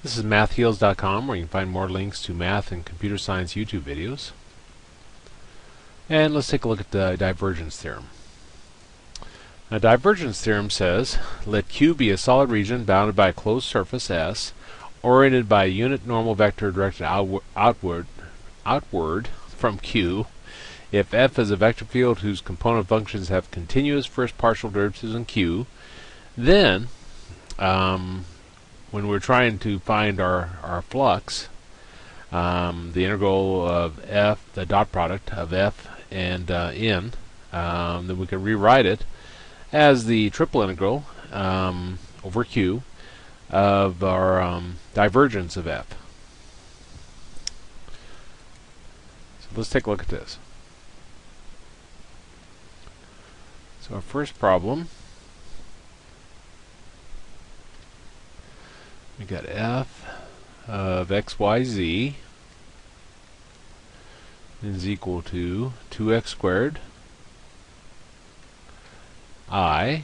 This is mathheals.com, where you can find more links to math and computer science YouTube videos. And let's take a look at the divergence theorem. Now, divergence theorem says, let Q be a solid region bounded by a closed surface S, oriented by a unit normal vector directed outward from Q, if F is a vector field whose component functions have continuous first partial derivatives in Q. Then, when we're trying to find our flux, the integral of F, the dot product of F and N, then we can rewrite it as the triple integral over Q of our divergence of F. So let's take a look at this. So our first problem, we got F of xyz is equal to 2x squared I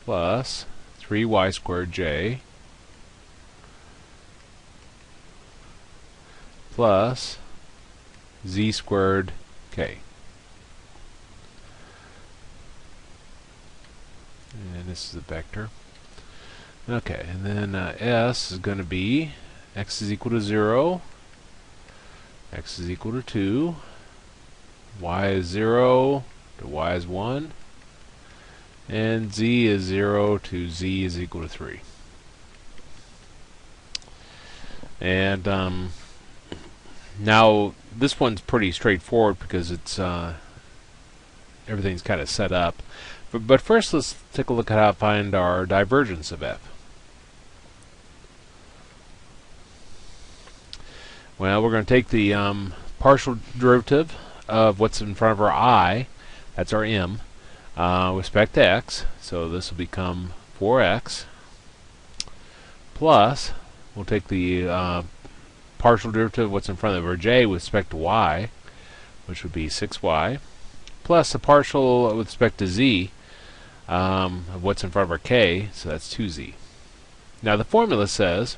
plus 3y squared j plus z squared k. And this is the vector. Okay, and then S is going to be x is equal to 0, x is equal to 2, y is 0 to y is 1, and z is 0 to z is equal to 3. And now this one's pretty straightforward because it's everything's kind of set up. But first, let's take a look at how to find our divergence of F. Well, we're going to take the partial derivative of what's in front of our I, that's our m, with respect to x. So this will become 4x plus, we'll take the partial derivative of what's in front of our j with respect to y, which would be 6y, plus the partial with respect to z of what's in front of our k, so that's 2z. Now the formula says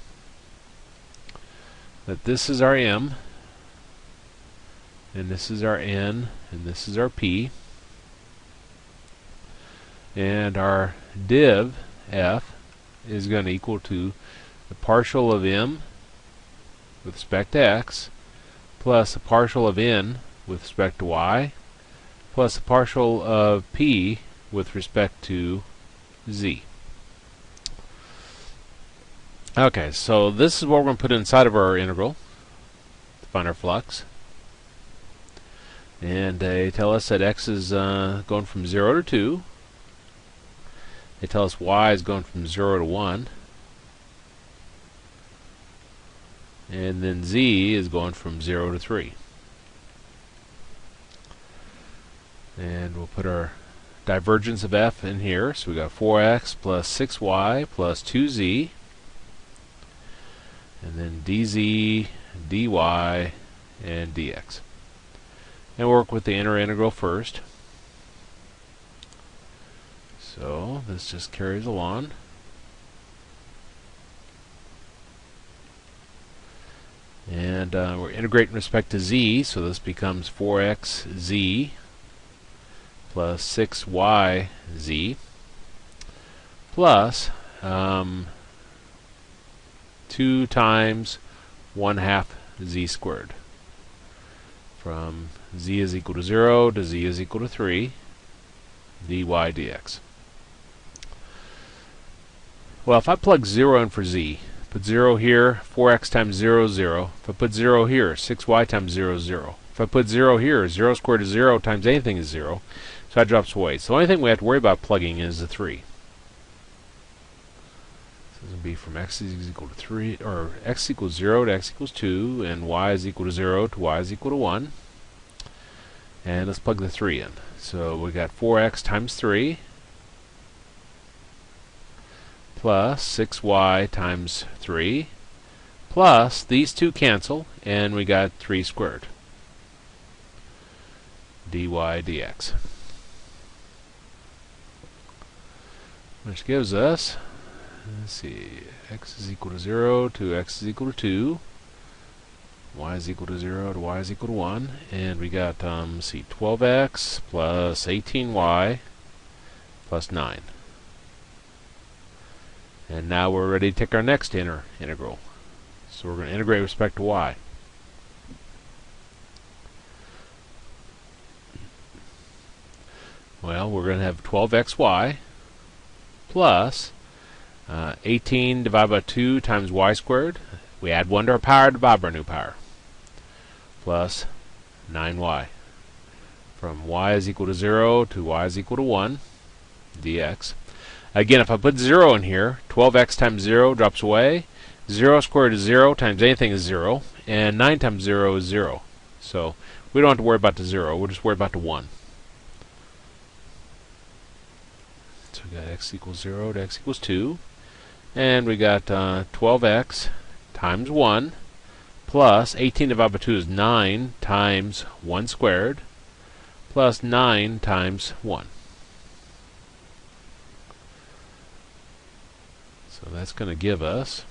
that this is our m, and this is our n, and this is our p, and our div f is going to equal to the partial of m with respect to x plus the partial of n with respect to y plus the partial of p with respect to z. Okay, so this is what we're going to put inside of our integral to find our flux. And they tell us that x is going from 0 to 2. They tell us y is going from 0 to 1. And then z is going from 0 to 3. And we'll put our divergence of f in here. So we got 4x plus 6y plus 2z. And then dz, dy, and dx. And work with the inner integral first. So this just carries along. And we're integrating with respect to z, so this becomes 4xz plus 6yz plus 2 times 1/2 z squared, from z is equal to 0 to z is equal to 3, dy dx. Well, if I plug 0 in for z, put 0 here, 4x times 0 is 0. If I put 0 here, 6y times 0 is 0. If I put 0 here, 0 squared is 0 times anything is 0. So that drops away. So the only thing we have to worry about plugging is the 3. So this will be from x is equal to 3, or x equals 0 to x equals 2, and y is equal to 0 to y is equal to 1. And let's plug the 3 in. So we got 4x times 3 plus 6y times 3 plus these two cancel, and we got 3 squared dy dx, which gives us let's see, x is equal to 0 to x is equal to 2. Y is equal to 0 to y is equal to 1. And we got, let's see, 12x plus 18y plus 9. And now we're ready to take our next integral. So we're going to integrate with respect to y. Well, we're going to have 12xy plus 18 divided by 2 times y squared. We add 1 to our power, divide by our new power. Plus 9y. From y is equal to 0 to y is equal to 1 dx. Again, if I put 0 in here, 12x times 0 drops away. 0 squared is 0 times anything is 0. And 9 times 0 is 0. So we don't have to worry about the 0. We'll just worry about the 1. So we got x equals 0 to x equals 2. And we got 12x times 1 plus 18 divided by 2 is 9 times 1 squared plus 9 times 1. So that's going to give us,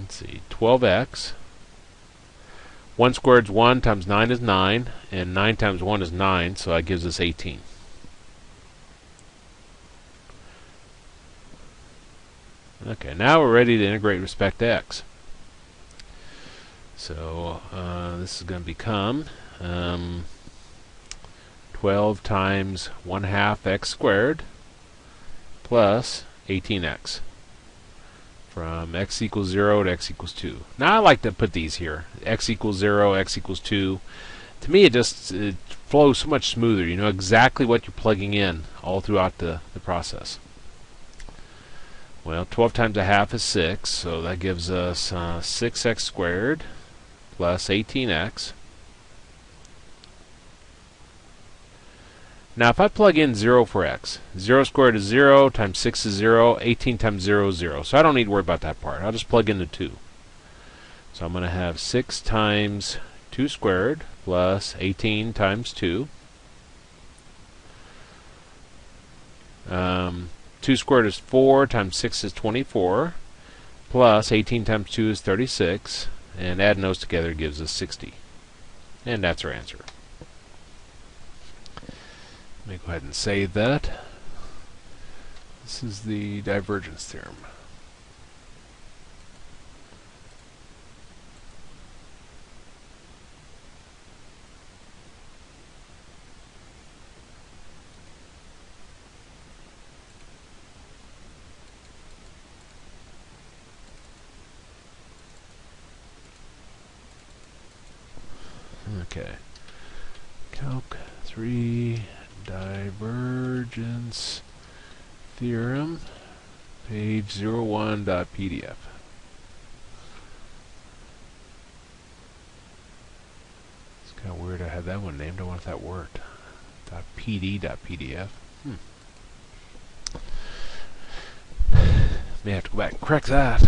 let's see, 12x. 1 squared is 1 times 9 is 9, and 9 times 1 is 9, so that gives us 18. Okay, now we're ready to integrate with respect to x. So this is going to become 12 times 1/2 x squared plus 18x. From x equals 0 to x equals 2. Now I like to put these here. X equals 0, x equals 2. To me it flows so much smoother. You know exactly what you're plugging in all throughout the process. Well, 12 times 1/2 is 6, so that gives us 6x squared plus 18x. Now if I plug in 0 for x, 0 squared is 0, times 6 is 0, 18 times 0 is 0. So I don't need to worry about that part. I'll just plug in the 2. So I'm going to have 6 times 2 squared plus 18 times 2. 2 squared is 4, times 6 is 24, plus 18 times 2 is 36, and adding those together gives us 60. And that's our answer. Let me go ahead and save that. This is the divergence theorem. Okay. Calc 3 Divergence Theorem, page 01.pdf. It's kind of weird I had that one named. I wonder if that worked. .pd.pdf. May have to go back and correct that.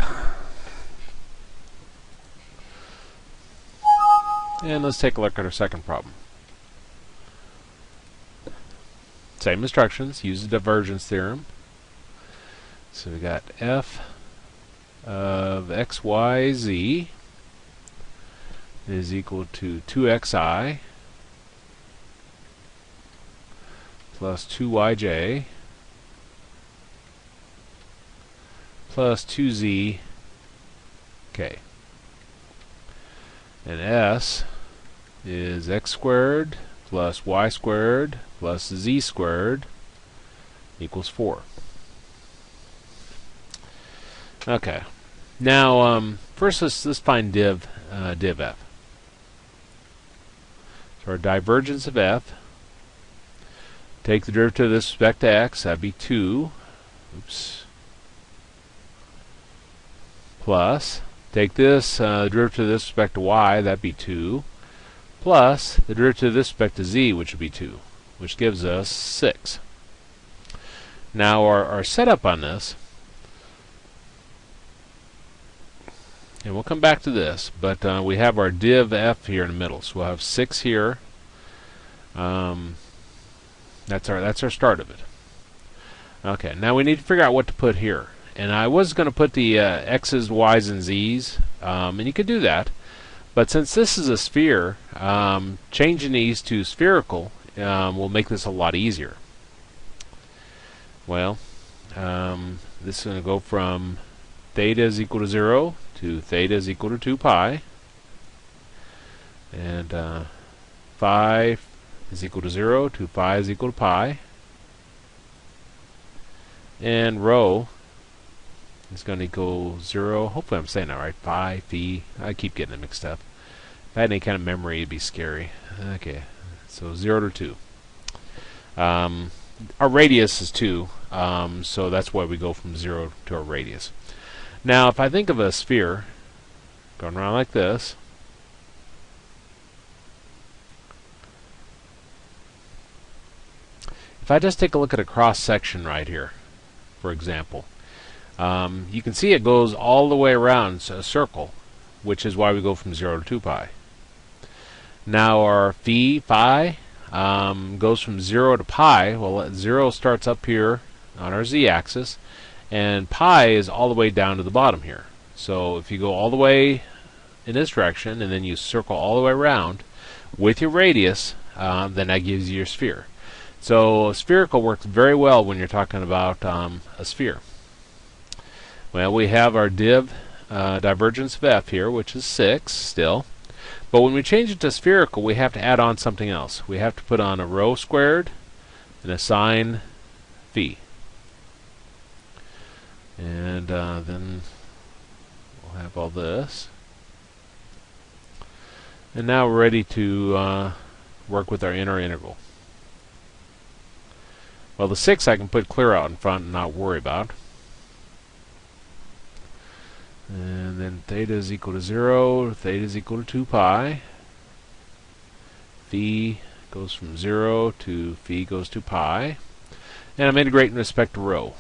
And let's take a look at our second problem. Same instructions, use the divergence theorem. So we got f of x, y, z is equal to 2xi plus 2yj plus 2zk. And s is x squared plus y squared plus z squared equals 4. Okay. Now, first let's find div f. So our divergence of f. Take the derivative of this with respect to x. That'd be 2. Oops. Plus, take this derivative of this with respect to y. That'd be 2. Plus the derivative of this with respect to z, which would be 2, which gives us 6. Now our setup on this, and we'll come back to this, but we have our div f here in the middle, so we'll have 6 here. That's our start of it. Okay, now we need to figure out what to put here. And I was going to put the x's, y's, and z's, and you could do that. But since this is a sphere, changing these to spherical will make this a lot easier. Well, this is going to go from theta is equal to 0 to theta is equal to 2 pi. And phi is equal to 0 to phi is equal to pi. And rho is going to equal 0. Hopefully I'm saying that right. Phi, phi. I keep getting it mixed up. If I had any kind of memory, it'd be scary. Okay, so 0 to 2. Our radius is 2, so that's why we go from 0 to our radius. Now, if I think of a sphere going around like this, if I just take a look at a cross section right here, for example, you can see it goes all the way around a circle, which is why we go from 0 to 2 pi. Now our phi goes from 0 to pi. Well, 0 starts up here on our z-axis, and pi is all the way down to the bottom here. So if you go all the way in this direction, and then you circle all the way around with your radius, then that gives you your sphere. So spherical works very well when you're talking about a sphere. Well, we have our divergence of F here, which is 6 still. But when we change it to spherical, we have to add on something else. We have to put on a rho squared and a sine phi. And then we'll have all this. And now we're ready to work with our inner integral. Well, the 6 I can put clear out in front and not worry about. And then theta is equal to 0, theta is equal to 2 pi. Phi goes from 0 to phi goes to pi. And I'm integrating with respect to rho.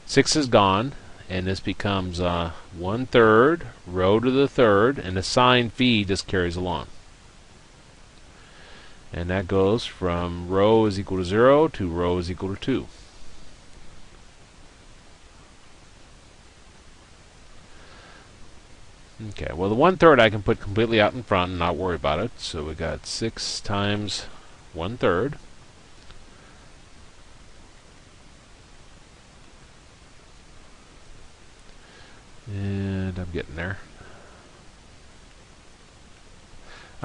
6 is gone, and this becomes 1/3 rho to the third, and the sine phi just carries along. And that goes from rho is equal to 0 to rho is equal to 2. Okay, well the 1/3 I can put completely out in front and not worry about it. So we got 6 times 1/3. And I'm getting there.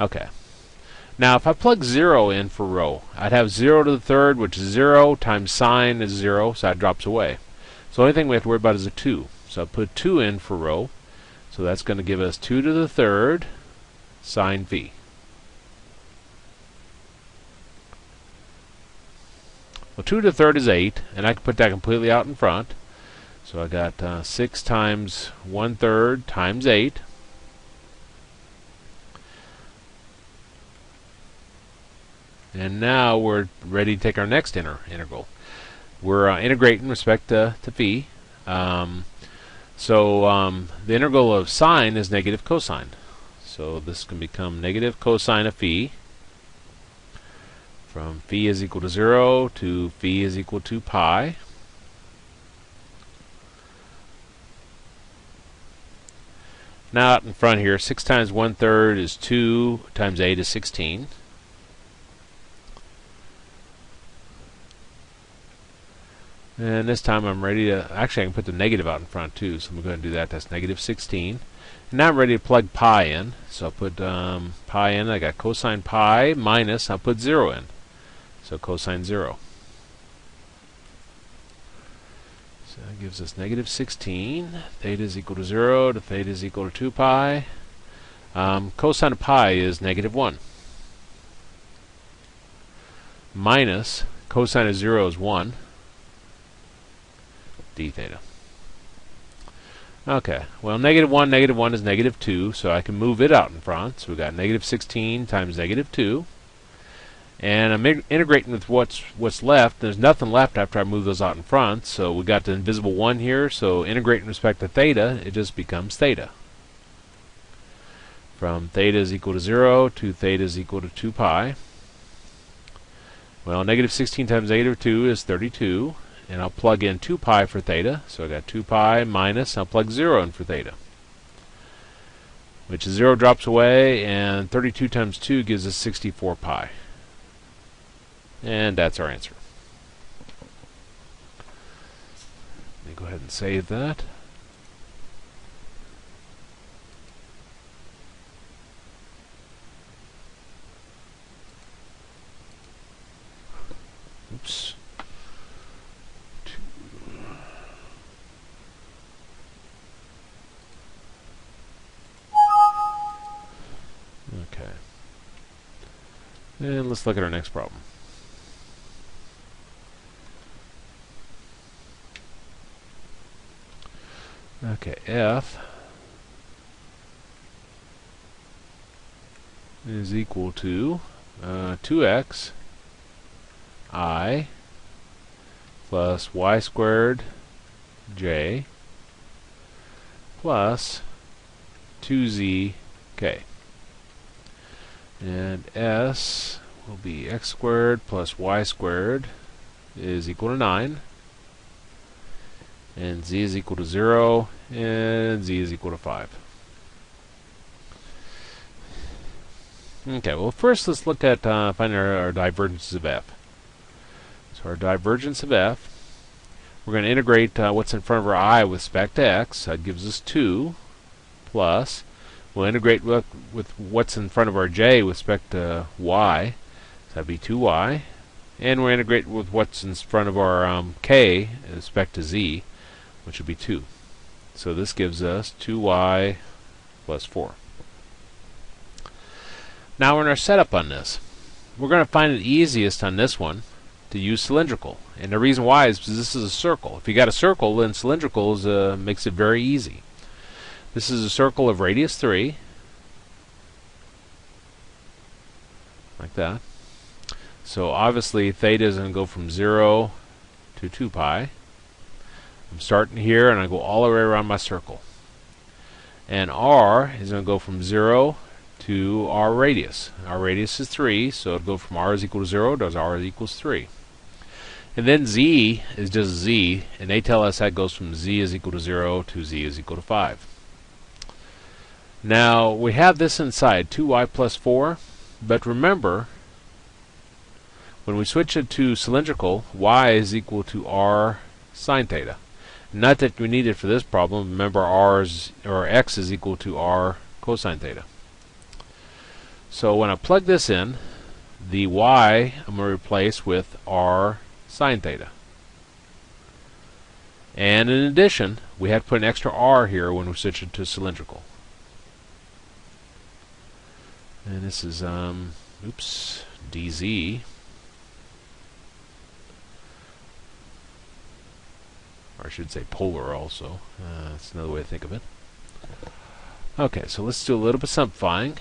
Okay. Now if I plug 0 in for rho, I'd have 0 to the third, which is 0 times sine is 0, so that drops away. So the only thing we have to worry about is a 2. So I put 2 in for rho. So that's going to give us 2 to the third sine phi. Well, 2 to the third is 8, and I can put that completely out in front. So I got 6 times 1/3 times 8. And now we're ready to take our next integral. We're integrating with respect to phi. So the integral of sine is negative cosine. So this can become negative cosine of phi from phi is equal to 0 to phi is equal to pi. Now out in front here, 6 times 1/3 is 2 times 8 is 16. And this time I'm ready to, actually I can put the negative out in front too, so I'm going to do that. That's negative 16. And now I'm ready to plug pi in. So I'll put pi in. I got cosine pi minus, I'll put 0 in. So cosine 0. So that gives us negative 16. Theta is equal to 0 to theta is equal to 2 pi. Cosine of pi is negative 1. Minus, cosine of 0 is 1. D theta. Okay, well negative 1 is negative 2, so I can move it out in front. So we've got negative 16 times negative 2. And I'm integrating with what's left. There's nothing left after I move those out in front, so we got the invisible 1 here, so integrating with respect to theta, it just becomes theta. From theta is equal to 0 to theta is equal to 2 pi. Well, negative 16 times negative 2 is 32. and I'll plug in 2 pi for theta. So I got 2 pi minus, I'll plug 0 in for theta, which is 0 drops away, and 32 times 2 gives us 64 pi. And that's our answer. Let me go ahead and save that. Oops. Okay. And let's look at our next problem. Okay, F is equal to 2x I plus y squared j plus 2z k. And S will be x squared plus y squared is equal to 9. And z is equal to 0, and z is equal to 5. Okay, well first let's look at finding our divergences of f. So our divergence of f, we're going to integrate what's in front of our I with respect to x. That gives us 2, plus, we'll integrate with what's in front of our j with respect to y. So that'd be 2y. And we'll integrate with what's in front of our k with respect to z, which would be 2. So this gives us 2y plus 4. Now we're in our setup on this. We're going to find it easiest on this one to use cylindrical. And the reason why is because this is a circle. If you got a circle, then cylindrical makes it very easy. This is a circle of radius 3. Like that. So obviously theta is going to go from 0 to 2 pi. I'm starting here and I go all the way around my circle. And r is going to go from 0 to our radius. Our radius is 3, so it'll go from r is equal to 0 to r is equals 3. And then z is just z, and they tell us that goes from z is equal to 0 to z is equal to 5. Now we have this inside, 2y plus 4, but remember, when we switch it to cylindrical, y is equal to r sine theta. Not that we need it for this problem. Remember, x is equal to r cosine theta. So when I plug this in, the y I'm going to replace with r sine theta. And in addition, we have to put an extra r here when we switch it to cylindrical. And this is dz. Or I should say polar also. That's another way to think of it. Okay, so let's do a little bit of simplifying.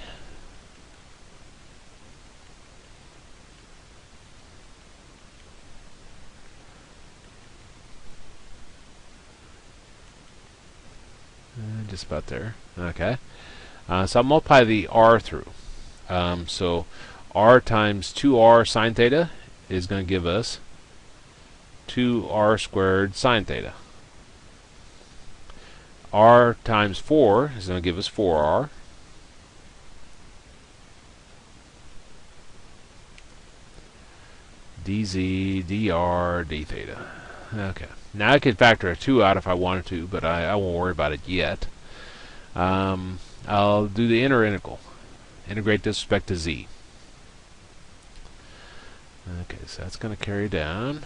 Just about there. Okay. So I'll multiply the r through. So r times 2r sine theta is going to give us 2r squared sine theta. R times 4 is going to give us 4r. dz, dr, d theta. Okay. Now I could factor a 2 out if I wanted to, but I won't worry about it yet. I'll do the inner integral. Integrate this with respect to z. Okay, so that's going to carry down.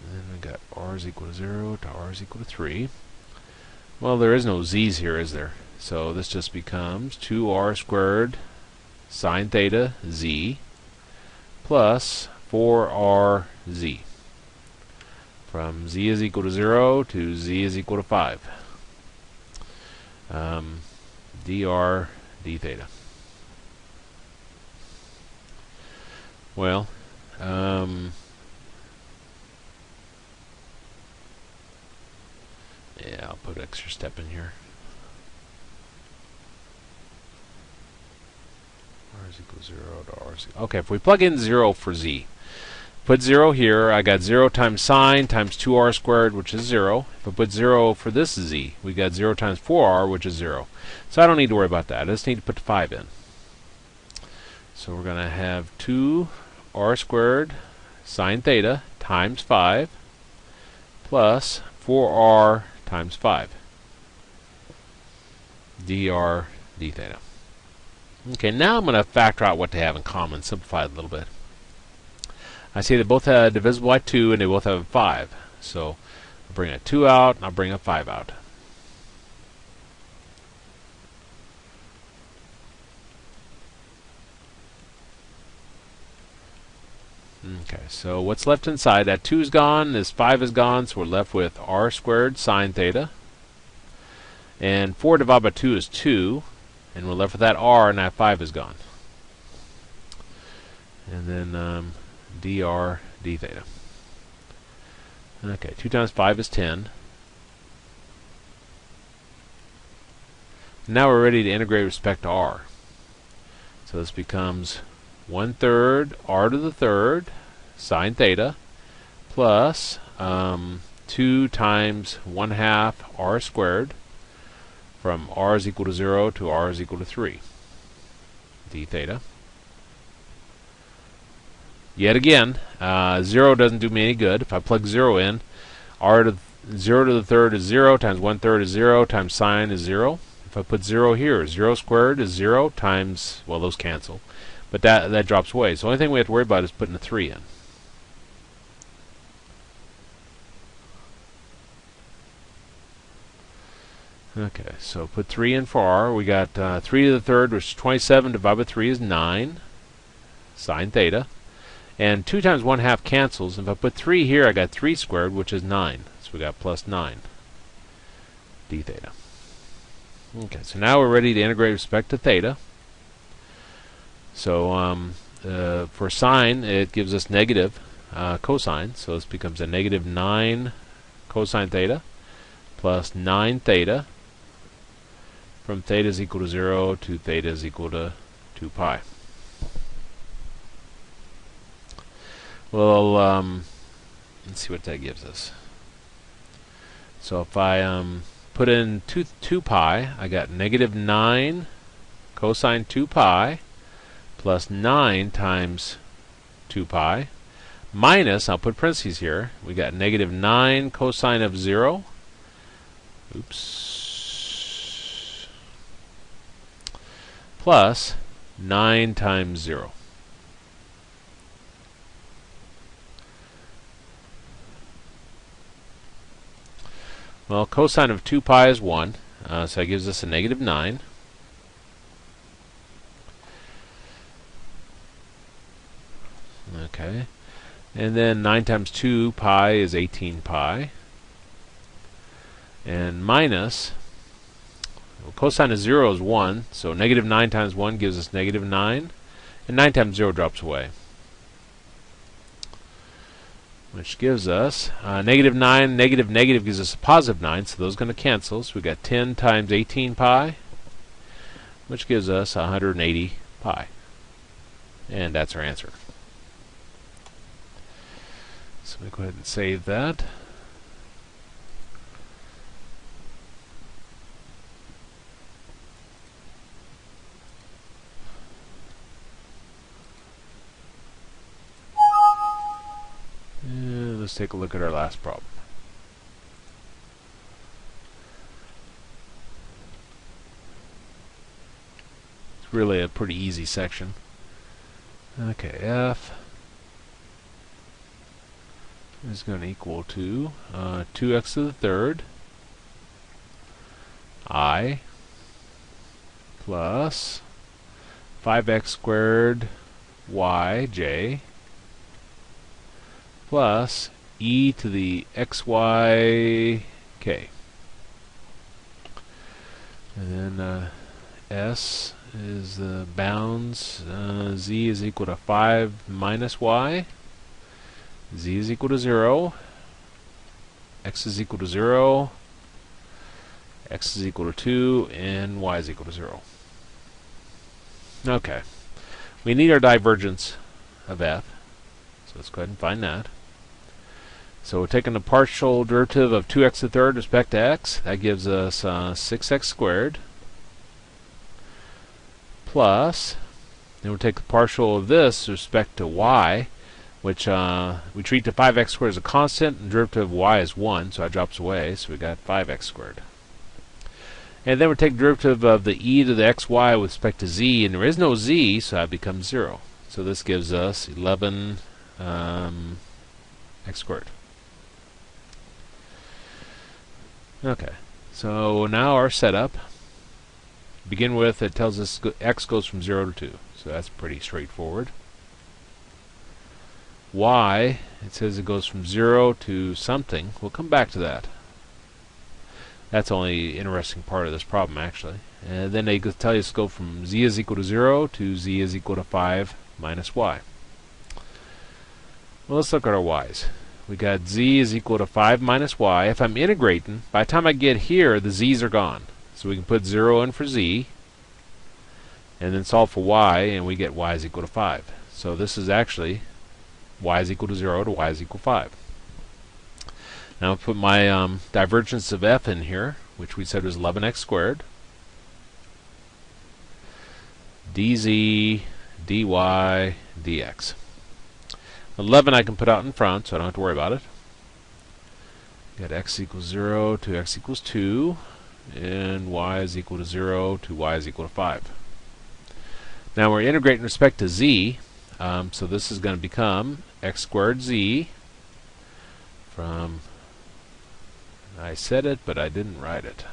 And then we got r is equal to 0 to r is equal to 3. Well, there is no z's here, is there? So this just becomes 2r squared sine theta z plus 4rz. From z is equal to 0 to z is equal to 5. Dr d theta. Well, yeah, I'll put an extra step in here. is equal to 0 to r is equal. Okay, if we plug in 0 for z, put 0 here, I got 0 times sine times 2r squared, which is 0. If I put 0 for this z, we got 0 times 4r, which is 0. So I don't need to worry about that. I just need to put 5 in. So we're going to have 2r squared sine theta times 5 plus 4r times 5 dr d theta. Okay, now I'm going to factor out what they have in common, simplify it a little bit. I see they both have divisible by 2 and they both have 5. So I'll bring a 2 out and I'll bring a 5 out. Okay, so what's left inside? That 2 is gone, this 5 is gone, so we're left with r squared sine theta. And 4 divided by 2 is 2, and we're left with that r, and that 5 is gone. And then dr d theta. Okay, 2 times 5 is 10. Now we're ready to integrate with respect to r. So this becomes 1/3 r to the third sine theta plus 2 times 1/2 r squared from r is equal to 0 to r is equal to 3 d theta. Yet again, 0 doesn't do me any good. If I plug 0 in, 0 to the third is 0 times 1/3 is 0 times sine is 0. If I put 0 here, 0 squared is 0 times, well, those cancel. But that drops away. So the only thing we have to worry about is putting a 3 in. Okay, so put 3 in for r. We got 3 to the third, which is 27, divided by 3 is 9 sine theta. And 2 times 1/2 cancels. If I put 3 here, I got 3 squared, which is 9. So we got plus 9 d theta. Okay, so now we're ready to integrate with respect to theta. So for sine, it gives us negative cosine. So this becomes a negative 9 cosine theta plus 9 theta from theta is equal to 0 to theta is equal to 2 pi. Well, let's see what that gives us. So if I put in 2 pi, I got negative 9 cosine 2 pi plus 9 times 2 pi minus, I'll put parentheses here, we got negative 9 cosine of 0, plus 9 times 0. Well, cosine of 2 pi is 1, so that gives us a negative 9. Okay, and then 9 times 2 pi is 18 pi. And minus, well, cosine of 0 is 1, so negative 9 times 1 gives us negative 9. And 9 times 0 drops away, which gives us negative 9, negative gives us a positive 9, so those are going to cancel. So we got 10 times 18 pi, which gives us 180 pi. And that's our answer. So let me go ahead and save that. Let's take a look at our last problem. It's really a pretty easy section. Okay, F is going to equal to 2x to the third I plus 5x squared yj plus e to the xy k. And then s is the bounds. Z is equal to 5 minus y. Z is equal to 0. X is equal to 0. X is equal to 2. And y is equal to 0. Okay. we need our divergence of f. So let's go ahead and find that. So we're taking the partial derivative of 2x to the third with respect to x. That gives us 6x squared. Plus, then we'll take the partial of this with respect to y, which we treat the 5x squared as a constant, and derivative of y is 1, so that drops away, so we got 5x squared. And then we'll take derivative of the e to the xy with respect to z, and there is no z, so that becomes 0. So this gives us 11 x squared. Okay, so now our setup. Begin with, it tells us x goes from 0 to 2, so that's pretty straightforward. Y, it says it goes from 0 to something. We'll come back to that. That's the only interesting part of this problem, actually. And then they tell you to go from z is equal to 0 to z is equal to 5 minus y. Well, let's look at our y's. We got z is equal to 5 minus y. If I'm integrating, by the time I get here, the z's are gone. So we can put 0 in for z, and then solve for y, and we get y is equal to 5. So this is actually y is equal to 0 to y is equal to 5. Now I'll put my divergence of f in here, which we said was 11x squared. dz, dy, dx. 11 I can put out in front, so I don't have to worry about it. Got x equals 0 to x equals 2, and y is equal to 0 to y is equal to 5. Now we're integrating with respect to z, so this is going to become x squared z from, I said it, but I didn't write it,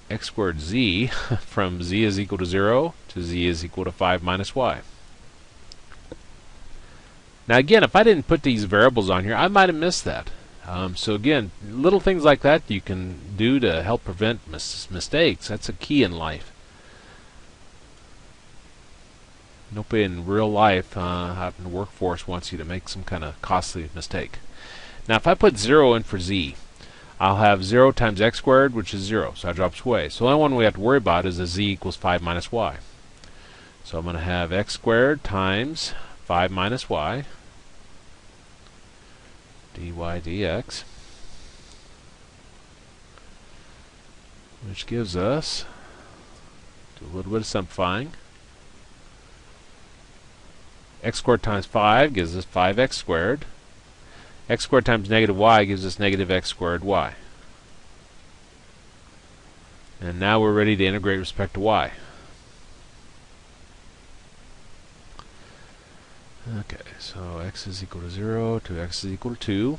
x squared z from z is equal to 0 to z is equal to 5 minus y. Now again, if I didn't put these variables on here, I might have missed that. So again, little things like that you can do to help prevent mistakes. That's a key in life. Nobody in real life out in the workforce wants you to make some kind of costly mistake. Now if I put 0 in for z, I'll have 0 times x squared, which is 0, so that drops away. So the only one we have to worry about is the z equals 5 minus y. So I'm going to have x squared times 5 minus y dy dx, which gives us, do a little bit of simplifying, x squared times 5 gives us 5x squared. X squared times negative y gives us negative x squared y. And now we're ready to integrate with respect to y. Okay, so x is equal to 0 to x is equal to 2.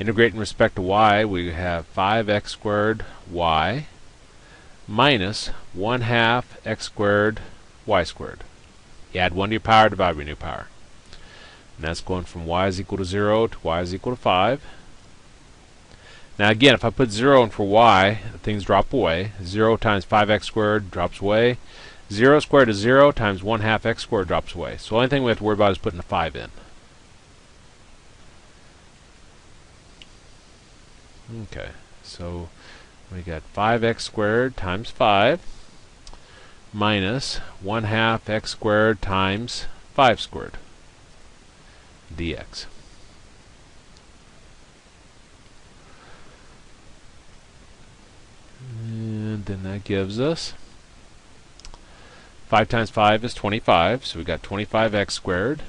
Integrate in respect to y, we have 5x squared y minus 1/2 x squared y squared. You add 1 to your power, divide by your power. And that's going from y is equal to 0 to y is equal to 5. Now again, if I put 0 in for y, things drop away. 0 times 5x squared drops away. 0 squared is 0 times 1/2 x squared drops away. So the only thing we have to worry about is putting a 5 in. Okay, so we got 5x squared times 5 minus 1/2 x squared times 5 squared dx. And then that gives us 5 times 5 is 25, so we got 25x squared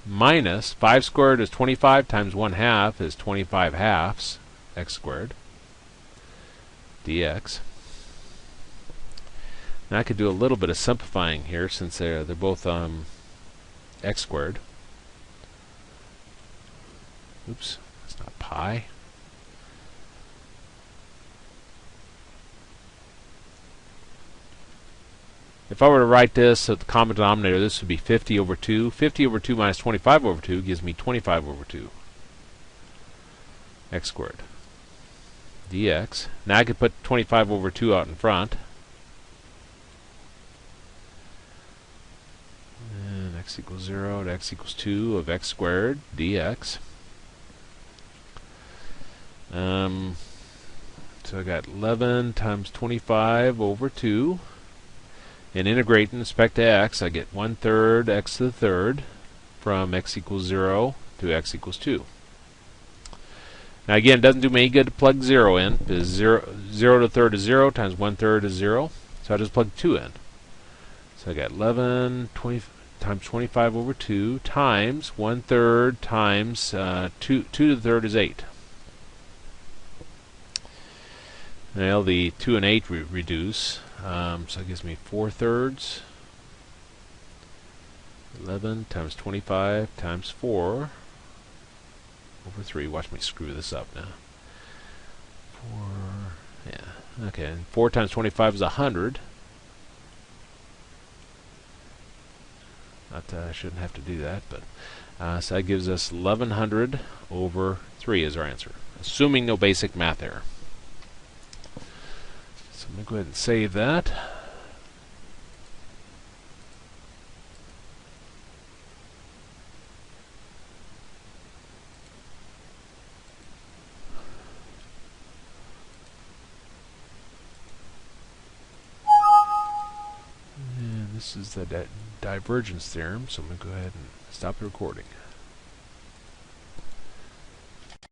minus 5 squared is 25 times 1/2 is 25 halves x squared dx. Now I could do a little bit of simplifying here since they're both x squared. Oops, it's not pi. If I were to write this at the common denominator, this would be 50 over 2. 50 over 2 minus 25 over 2 gives me 25 over 2 x squared dx. Now I could put 25 over 2 out in front. And x equals 0 to x equals 2 of x squared dx. So I got 11 times 25 over 2. and integrate in respect to x, I get 1/3 x to the third from x equals 0 to x equals 2. Now again, it doesn't do me any good to plug 0 in, because 0 to the third is 0 times 1/3 is 0, so I just plug 2 in. So I got 11 times 25 over 2 times 1/3 times 2 to the third is 8. Now the 2 and 8 reduce, so it gives me 4/3. 11 times 25 times 4 over 3. Watch me screw this up now. 4, yeah, okay. And 4 times 25 is 100. I shouldn't have to do that, but so that gives us 1100 over 3 is our answer, assuming no basic math error. So I'm going to go ahead and save that. And this is the divergence theorem, so I'm going to go ahead and stop the recording.